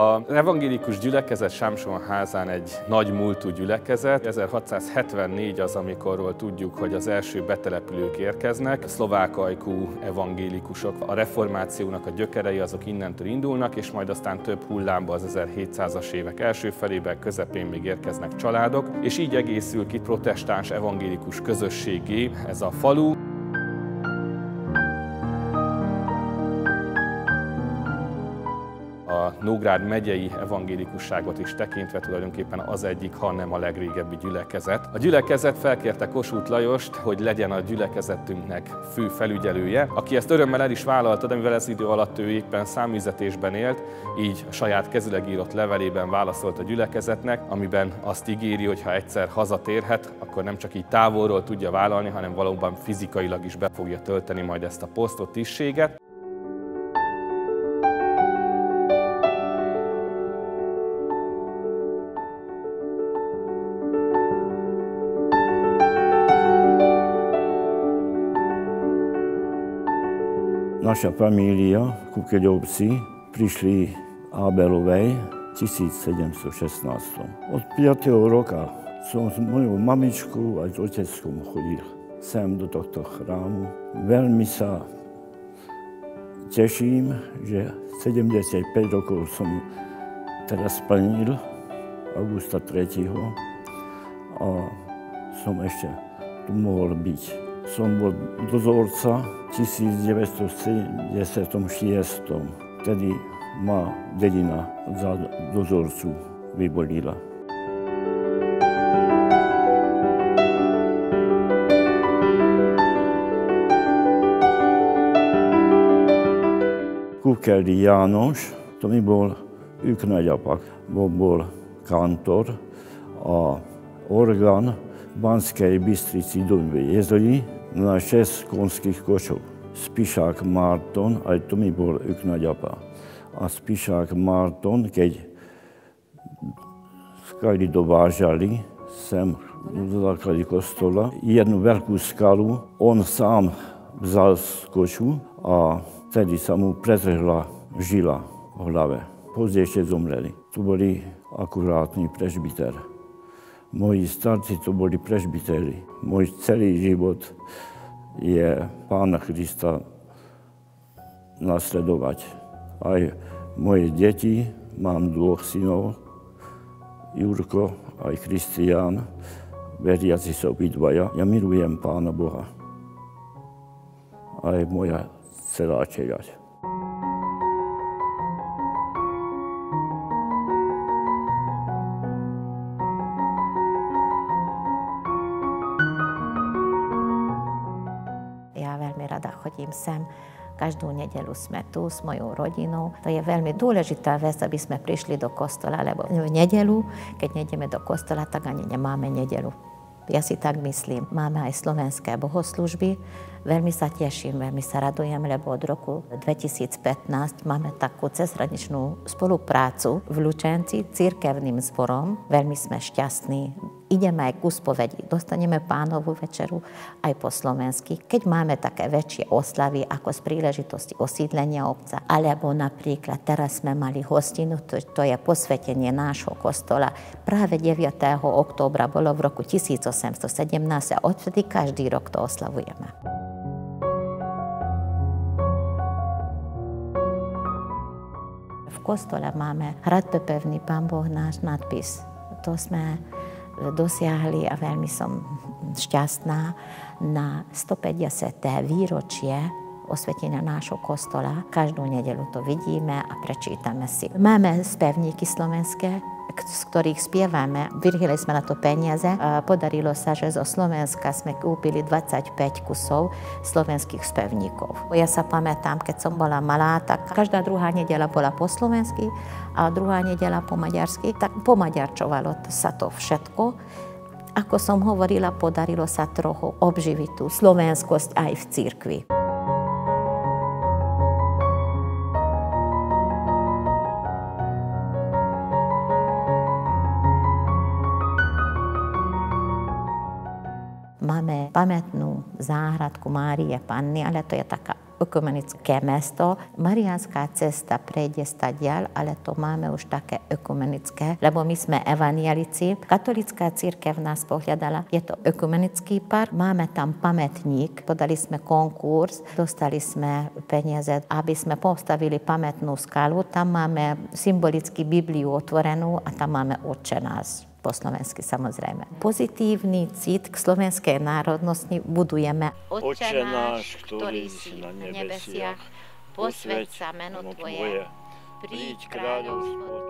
Az evangélikus gyülekezet Sámson-házán egy nagy múltú gyülekezet. 1674 az, amikorról tudjuk, hogy az első betelepülők érkeznek. Szlovák ajkú evangélikusok. A reformációnak a gyökerei azok innentől indulnak, és majd aztán több hullámba az 1700-as évek első felében, közepén még érkeznek családok, és így egészül ki protestáns evangélikus közösségé ez a falu. A Nógrád megyei evangélikusságot is tekintve tulajdonképpen az egyik, ha nem a legrégebbi gyülekezet. A gyülekezet felkérte Kossuth Lajost, hogy legyen a gyülekezetünknek fő felügyelője, aki ezt örömmel el is vállalta, de mivel ez idő alatt ő éppen száműzetésben élt, így a saját kezileg írott levelében válaszolt a gyülekezetnek, amiben azt ígéri, hogy ha egyszer hazatérhet, akkor nem csak így távolról tudja vállalni, hanem valóban fizikailag is be fogja tölteni majd ezt a posztot, tisztséget. Naša família, Kukeľovci, prišli Ábelovej v 1716. Od 5. roka som s mojou mamičkou a s oteckom chodil sem do tohto chrámu. Veľmi sa teším, že 75 rokov som teraz splnil, augusta 3. A som ešte tu mohol byť. Som bol dozorca v 1976. Vtedy ma dedina za dozorcu vyvolila. Kukeľ János, to mi bol üknaďapak, bol kantor a orgán v Banskej Bystrici Domovej jezeri na 6 konských kočov. Spišák Márton, aj to mi bol üknaďapa. A Spišák Márton, keď skaly dovážali sem do základy kostola, jednu veľkú skalu on sám vzal z koču a vtedy sa mu pretrhla žila v hlave. Pozdejšie zomreli. Tu boli akurátny presbyter. Moji starci to boli presbyteri. Môj celý život je Pána Krista nasledovať. Aj moje deti, mám 2 synov, Jurko aj Kristián, veriaci sa obidvaja. Ja milujem Pána Boha. Aj moja celá čeľaď. Chodím sem, každú nedeľu sme tu s mojou rodinou. To je veľmi dôležitá vec, aby sme prišli do kostola, lebo v nedeľu, keď nejdeme do kostola, tak ani nemáme nedeľu. Ja si tak myslím. Máme aj slovenské bohoslužby. Veľmi sa teším, veľmi sa radujem, lebo od roku 2015 máme takú cezhraničnú spoluprácu v Lučenci cirkevným zborom. Veľmi sme šťastní. Ideme aj k spovedi, dostaneme Pánovu večeru aj po slovensky. Keď máme také väčšie oslavy, ako z príležitosti osídlenia obca, alebo napríklad teraz sme mali hostinu, to je posvetenie nášho kostola. Práve 9. októbra bolo v roku 1817 a odvtedy každý rok to oslavujeme. V kostole máme Hrad pepevný Pán Boh náš nadpis. To sme dosiahli a veľmi som šťastná na 150. výročie osvetenia nášho kostola. Každú nedeľu to vidíme a prečítame si. Máme spevníky slovenské, z ktorých spievame. Vyrhili sme na to peniaze. Podarilo sa, že zo Slovenska sme kúpili 25 kusov slovenských spevníkov. Ja sa pamätám, keď som bola malá, tak každá druhá nedeľa bola po slovensky a druhá nedeľa po maďarsky. Tak pomaďarčovalo sa to všetko. Ako som hovorila, podarilo sa trochu obživiť tú slovenskosť aj v cirkvi. Máme pamätnú záhradku Márie Panny, ale to je taká ekumenické mesto. Mariánska cesta prejde stadiaľ, ale to máme už také ekumenické, lebo my sme evangelici. Katolická cirkev nás pohľadala, je to ekumenický park, máme tam pamätník, podali sme konkurs, dostali sme peniaze, aby sme postavili pamätnú skalu, tam máme symbolicky Bibliu otvorenú a tam máme Otče nás. Po slovensky samozrejme. Pozitívny cit k slovenskej národnosti budujeme. Otče náš, ktorý si na nebesiach, posväť sa meno Tvoje, príď kráľovstvo